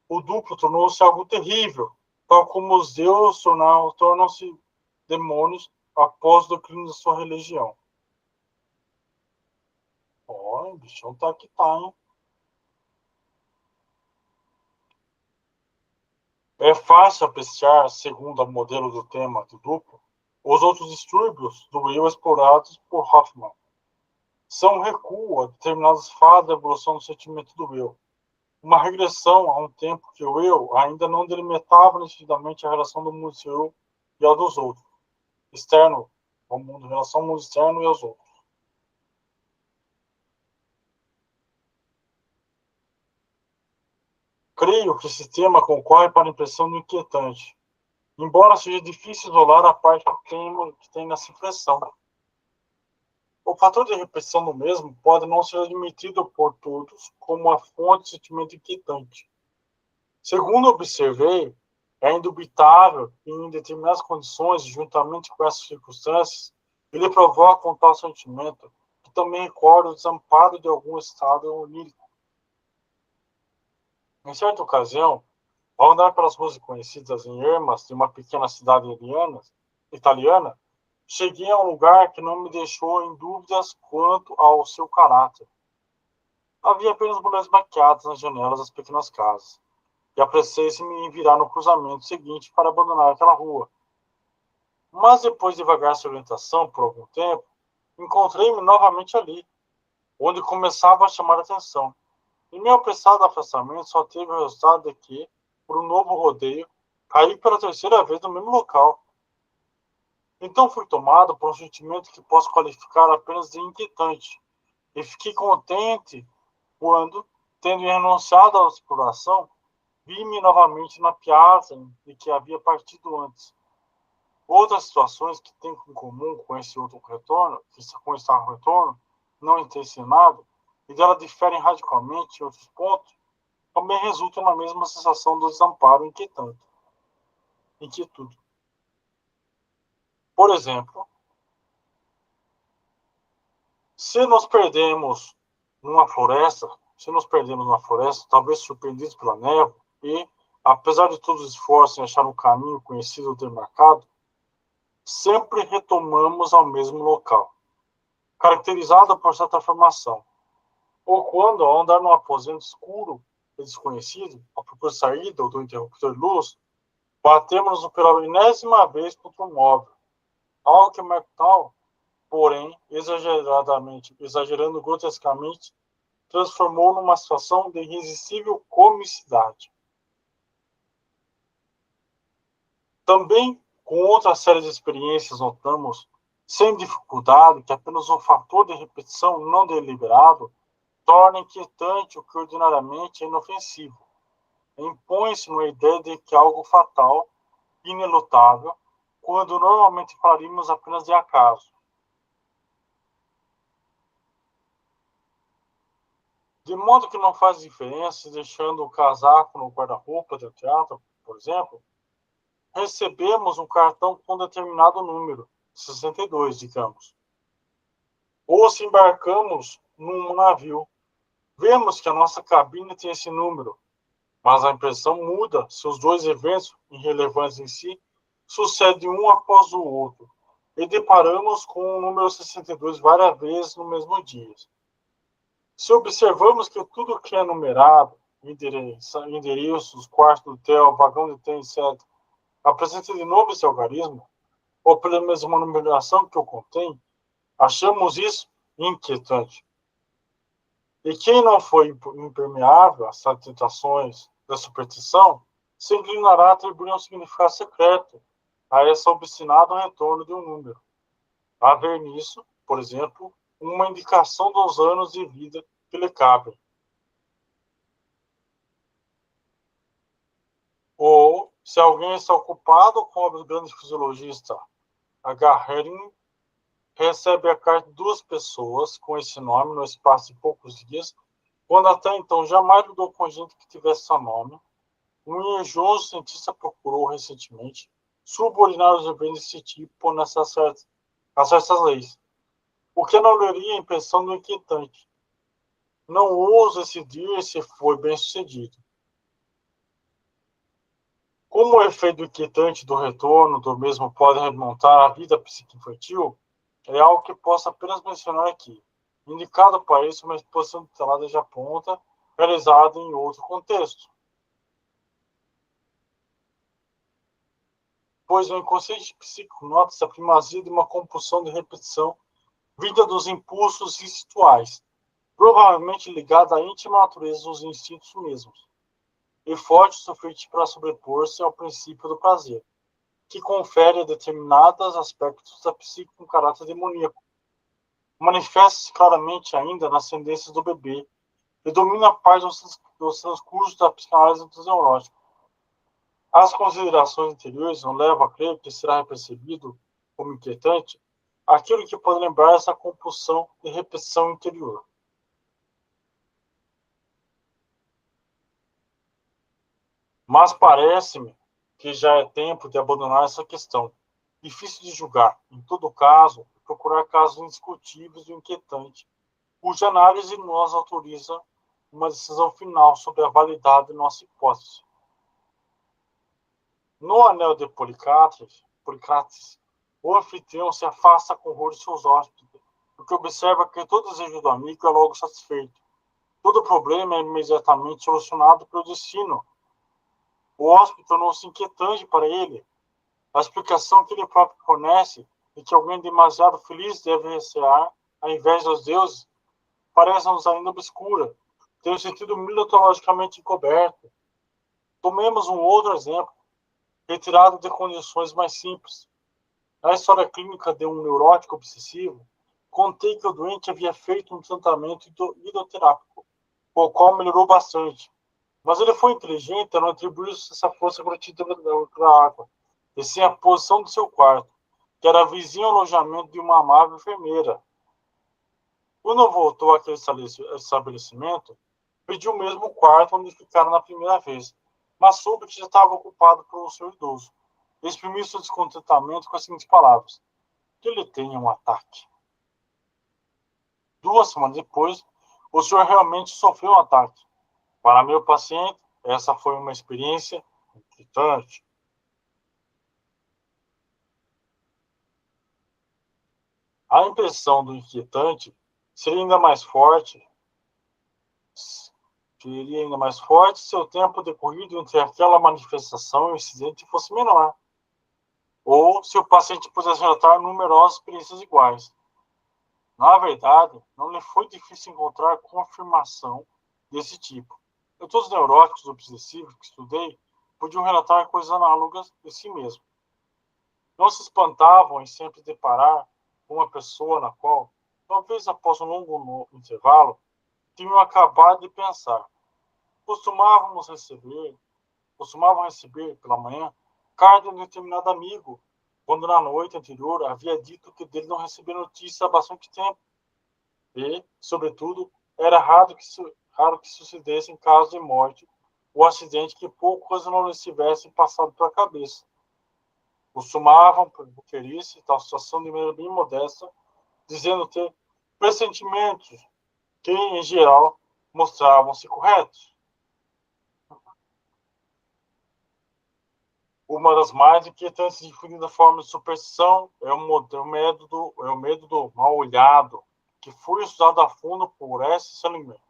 S1: O duplo tornou-se algo terrível tal como os deuses tornam-se demônios após o declínio da sua religião. Ó, o bichão tá aqui, tá, hein? É fácil apreciar, segundo o modelo do tema do duplo, os outros distúrbios do eu explorados por Hoffman. São um recuo a determinadas fases da evolução do sentimento do eu. Uma regressão a um tempo que o eu ainda não delimitava nitidamente a relação do mundo seu e ao dos outros, externo ao mundo, em relação ao mundo externo e aos outros. Creio que esse tema concorre para a impressão do inquietante, embora seja difícil isolar a parte que tem nessa impressão. O fator de repetição do mesmo pode não ser admitido por todos como uma fonte de sentimento inquietante. Segundo observei, é indubitável que, em determinadas condições, juntamente com essas circunstâncias, ele provoca um tal sentimento que também recorda o desamparo de algum estado onírico. Em certa ocasião, ao andar pelas ruas conhecidas em Ermas, de uma pequena cidade italiana, cheguei a um lugar que não me deixou em dúvidas quanto ao seu caráter. Havia apenas mulheres maquiadas nas janelas das pequenas casas, e apressei-se me virar no cruzamento seguinte para abandonar aquela rua. Mas depois de vagar essa orientação por algum tempo, encontrei-me novamente ali, onde começava a chamar a atenção. E meu apressado afastamento só teve o resultado de que, por um novo rodeio, caí pela terceira vez no mesmo local. Então fui tomado por um sentimento que posso qualificar apenas de inquietante, e fiquei contente quando, tendo renunciado à exploração, vi-me novamente na piazza de que havia partido antes. Outras situações que têm em comum com esse outro retorno, com esse retorno não intencionado, e dela diferem radicalmente em outros pontos, também resultam na mesma sensação do desamparo inquietude. Por exemplo, se nos perdemos numa floresta, talvez surpreendidos pela névoa, e, apesar de todos os esforços em achar um caminho conhecido ou demarcado, sempre retomamos ao mesmo local, caracterizado por certa formação. Ou quando, ao andar num aposento escuro e desconhecido, a procura de saída ou do interruptor de luz, batemos-nos pela enésima vez contra um móvel, algo que Martal, porém, exagerando grotescamente, transformou numa situação de irresistível comicidade. Também, com outra série de experiências, notamos, sem dificuldade, que apenas um fator de repetição não deliberado torna inquietante o que ordinariamente é inofensivo. Impõe-se uma ideia de que algo fatal, inelutável, quando normalmente falaríamos apenas de acaso. De modo que não faz diferença, deixando o casaco no guarda-roupa do teatro, por exemplo, recebemos um cartão com determinado número, 62, digamos. Ou se embarcamos num navio, vemos que a nossa cabine tem esse número, mas a impressão muda se os dois eventos, irrelevantes em si, sucedem um após o outro, e deparamos com o número 62 várias vezes no mesmo dia. Se observamos que tudo que é numerado, endereços, quarto do hotel, vagão de trem, etc., apresenta de novo esse algarismo, ou pelo menos uma numeração que o contém, achamos isso inquietante. E quem não foi impermeável às tentações da superstição, se inclinará a atribuir um significado secreto a esse obstinado retorno de um número. A ver nisso, por exemplo, uma indicação dos anos de vida que lhe cabem. Ou, se alguém está ocupado com o grande fisiologista H. Hering, recebe a carta de duas pessoas com esse nome no espaço de poucos dias, quando até então jamais lidou com gente que tivesse seu nome. Um engenhoso cientista procurou recentemente subordinar os eventos desse tipo a certas leis, o que anularia a impressão do inquietante. Não ouso decidir se foi bem sucedido. Como o efeito inquietante do retorno do mesmo pode remontar à vida psíquica infantil, é algo que posso apenas mencionar aqui. Indicado para isso uma exposição tutelada de aponta, realizada em outro contexto. Pois no inconsciente psíquico nota-se a primazia de uma compulsão de repetição vinda dos impulsos instintuais, provavelmente ligada à íntima natureza dos instintos mesmos, e forte o suficiente para sobrepor-se ao princípio do prazer, que confere a determinados aspectos da psique um caráter demoníaco. Manifesta-se claramente ainda nas tendências do bebê e domina parte dos transcursos da psicanálise dos neuróticos. As considerações anteriores não levam a crer que será percebido como inquietante aquilo que pode lembrar essa compulsão de repetição interior. Mas parece-me que já é tempo de abandonar essa questão. Difícil de julgar, em todo caso, procurar casos indiscutíveis do inquietante, cuja análise nos autoriza uma decisão final sobre a validade de nossa hipótese. No anel de Policrates, o anfitrião se afasta com horror de seus hóspedes, porque observa que todo desejo do amigo é logo satisfeito. Todo problema é imediatamente solucionado pelo destino. O hóspede tornou-se inquietante para ele. A explicação que ele próprio fornece de que alguém demasiado feliz deve recear, ao invés dos deuses, parece-nos ainda obscura, tem um sentido mitologicamente encoberto. Tomemos um outro exemplo, retirado de condições mais simples. Na história clínica de um neurótico obsessivo, contei que o doente havia feito um tratamento hidroterápico, o qual melhorou bastante. Mas ele foi inteligente a não atribuir essa força contida da água, e sim a posição do seu quarto, que era vizinho ao alojamento de uma amável enfermeira. Quando voltou àquele estabelecimento, pediu o mesmo quarto onde ficara na primeira vez, mas soube que já estava ocupado por um senhor idoso. Exprimiu seu descontentamento com as seguintes palavras: que ele tenha um ataque. 2 semanas depois, o senhor realmente sofreu um ataque. Para meu paciente, essa foi uma experiência inquietante. A impressão do inquietante seria ainda mais forte se o tempo decorrido entre aquela manifestação e o incidente fosse menor, ou se o paciente pudesse relatar numerosas experiências iguais. Na verdade, não lhe foi difícil encontrar confirmação desse tipo. Todos os neuróticos obsessivos que estudei podiam relatar coisas análogas de si mesmo. Não se espantavam em sempre deparar com uma pessoa na qual, talvez após um longo intervalo, tinham acabado de pensar. Costumavam receber pela manhã carta de um determinado amigo, quando na noite anterior havia dito que dele não recebia notícia há bastante tempo. E, sobretudo, era raro que sucedesse em caso de morte ou acidente que poucas não lhes tivessem passado pela cabeça. Costumavam referir-se tal situação de maneira bem modesta, dizendo ter pressentimentos que, em geral, mostravam-se corretos. Uma das mais inquietantes e difundidas formas de superstição é o medo do mal-olhado, que foi estudado a fundo por S. Seligman,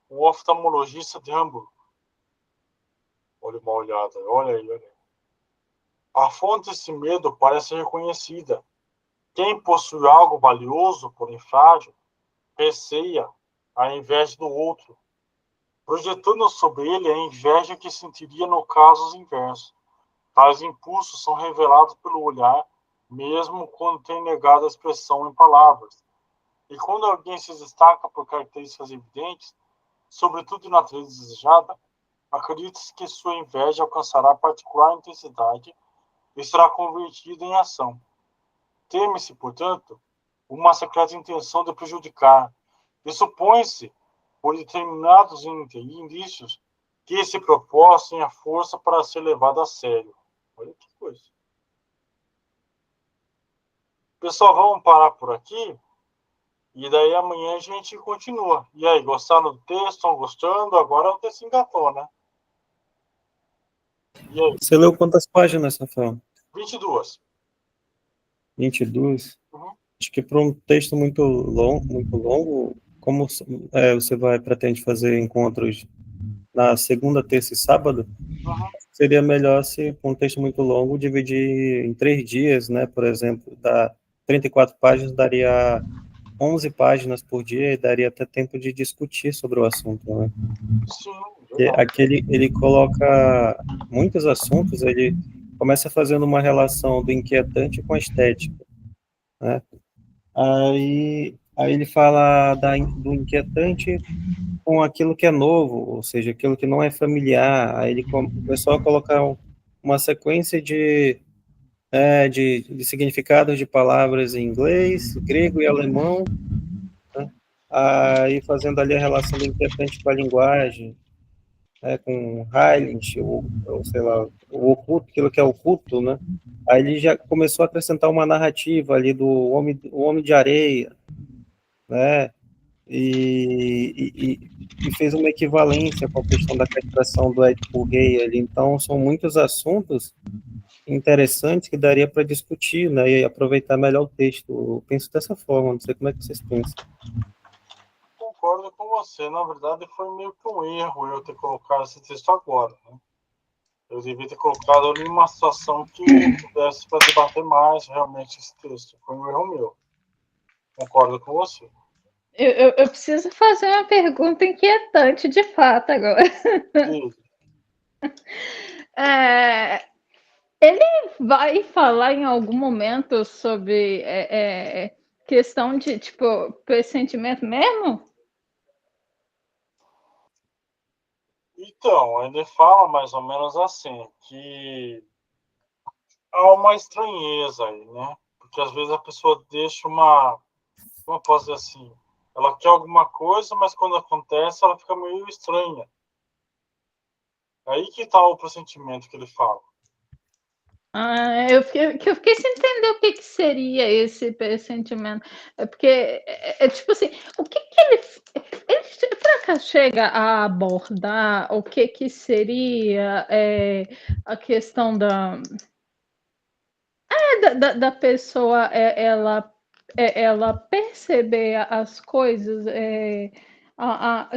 S1: um oftalmologista de Hamburgo. Olha o mal-olhado, olha aí. A fonte desse medo parece reconhecida. Quem possui algo valioso, porém frágil, receia a inveja do outro, projetando sobre ele a inveja que sentiria no caso inverso. Tais impulsos são revelados pelo olhar, mesmo quando tem negado a expressão em palavras. E quando alguém se destaca por características evidentes, sobretudo de natureza desejada, acredita-se que sua inveja alcançará particular intensidade e será convertida em ação. Teme-se, portanto, uma secreta intenção de prejudicar, e supõe-se, por determinados indícios, que esse propósito tenha força para ser levado a sério. Olha que coisa. Pessoal, vamos parar por aqui, e daí amanhã a gente continua. E aí, gostaram do texto? Estão gostando? Agora o texto engatou, né? E aí?
S2: Você leu quantas páginas, Rafael?
S1: 22.
S2: 22?
S1: Uhum.
S2: Acho que para um texto muito longo, como você pretende fazer encontros na segunda, terça e sábado,
S1: Uhum.
S2: seria melhor se, para um texto muito longo, dividir em 3 dias, né? Por exemplo, 34 páginas daria 11 páginas por dia e daria até tempo de discutir sobre o assunto, né?
S1: Sim,
S2: Porque
S1: legal.
S2: aqui ele coloca muitos assuntos, ele começa fazendo uma relação do inquietante com a estética, né? Aí ele fala do inquietante com aquilo que é novo, ou seja, aquilo que não é familiar. Aí ele começou a colocar uma sequência de significados de palavras em inglês, grego e alemão, né? Aí fazendo ali a relação do inquietante com a linguagem, né, com Heilig, ou sei lá, o oculto, aquilo que é oculto, né? Aí ele já começou a acrescentar uma narrativa ali do o homem de areia, né? E fez uma equivalência com a questão da castração do Édipo Rei ali. Então, são muitos assuntos interessantes que daria para discutir, né? E aproveitar melhor o texto. Eu penso dessa forma, não sei como é que vocês pensam.
S1: Concordo com você. Na verdade, foi meio que um erro eu ter colocado esse texto agora, né? Eu devia ter colocado ali uma situação que desse para debater mais realmente esse texto. Foi um erro meu. Concordo com você.
S3: Eu preciso fazer uma pergunta inquietante de fato agora.
S1: E,
S3: É, ele vai falar em algum momento sobre questão de, tipo, pressentimento mesmo?
S1: então, ele fala mais ou menos assim, que há uma estranheza aí, né? Porque às vezes a pessoa deixa uma, como eu posso dizer assim, ela quer alguma coisa, mas quando acontece ela fica meio estranha. Aí que está o pressentimento que ele fala.
S3: Eu fiquei sem entender o que seria esse pressentimento. É porque, tipo assim, o que ele por acaso chega a abordar o que seria a questão da pessoa, ela perceber as coisas,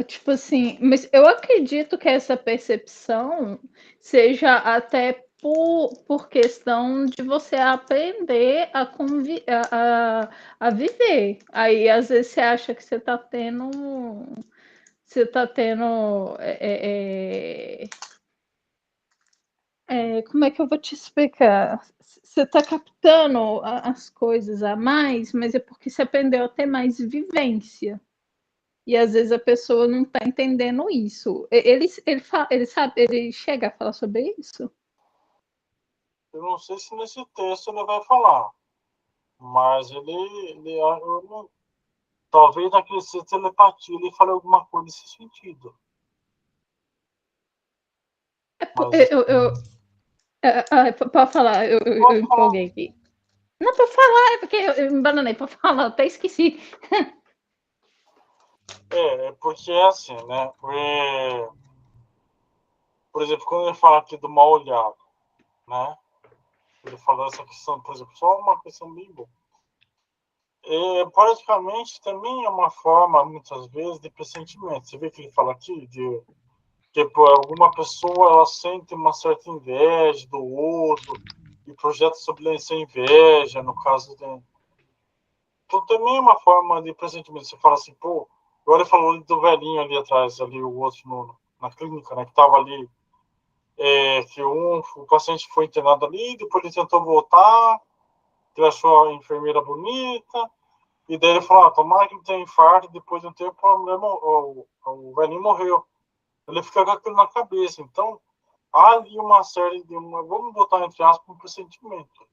S3: tipo assim, mas eu acredito que essa percepção seja até por questão de você aprender a viver. Aí, às vezes, você acha que você está tendo como é que eu vou te explicar? Você está captando as coisas a mais, mas é porque você aprendeu a ter mais vivência. E às vezes a pessoa não está entendendo isso. Ele sabe, ele chega a falar sobre isso?
S1: Eu não sei se nesse texto ele vai falar, mas eu não, talvez naquele texto de telepatia ele fale alguma coisa nesse sentido. Mas
S3: Pode falar, eu
S1: pode falar.
S3: empolguei aqui. Não, para falar, é porque eu me embananei para falar, até esqueci.
S1: É porque é assim, né? Por exemplo, quando ele fala aqui do mal olhado, né? Ele falou essa questão, por exemplo, só uma questão bem boa. Praticamente também é uma forma, muitas vezes, de pressentimento. Você vê que ele fala aqui de que por alguma pessoa ela sente uma certa inveja do outro e projeta sobre essa inveja, no caso de... Então também é uma forma de pressentimento. Você fala assim, pô, agora ele falou do velhinho ali atrás, ali o outro na clínica, né, que estava ali, que o paciente foi internado ali, depois ele tentou voltar, ele achou a enfermeira bonita, e daí ele falou, tomara que ele tenha infarto, depois de um tempo o velhinho morreu. Ele fica com aquilo na cabeça. Então, há ali uma série de vamos botar entre aspas, um pressentimento.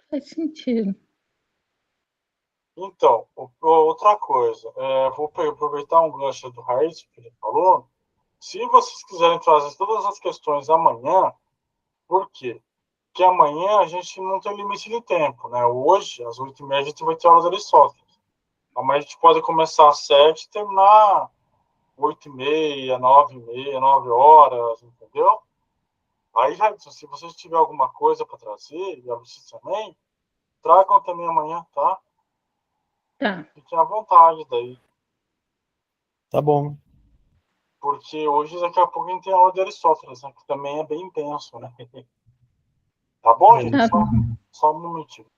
S3: Faz sentido.
S1: Então, outra coisa, vou aproveitar um gancho do Raiz que ele falou. Se vocês quiserem trazer todas as questões amanhã, por quê? Porque amanhã a gente não tem limite de tempo, né? Hoje, às 8h30, a gente vai ter aula de Aristóteles. Amanhã a gente pode começar às 7h e terminar 8h30, 9h30, 9 horas, entendeu? Aí, Jadson, se vocês tiverem alguma coisa para trazer, e a Lucia também, tragam também amanhã, tá?
S3: Tá.
S1: Fiquem à vontade daí.
S2: Tá bom.
S1: Porque hoje, daqui a pouco, a gente tem a aula de Aristóteles, né? Que também é bem intenso, né? Tá bom, gente?
S3: Tá.
S1: Só um minutinho.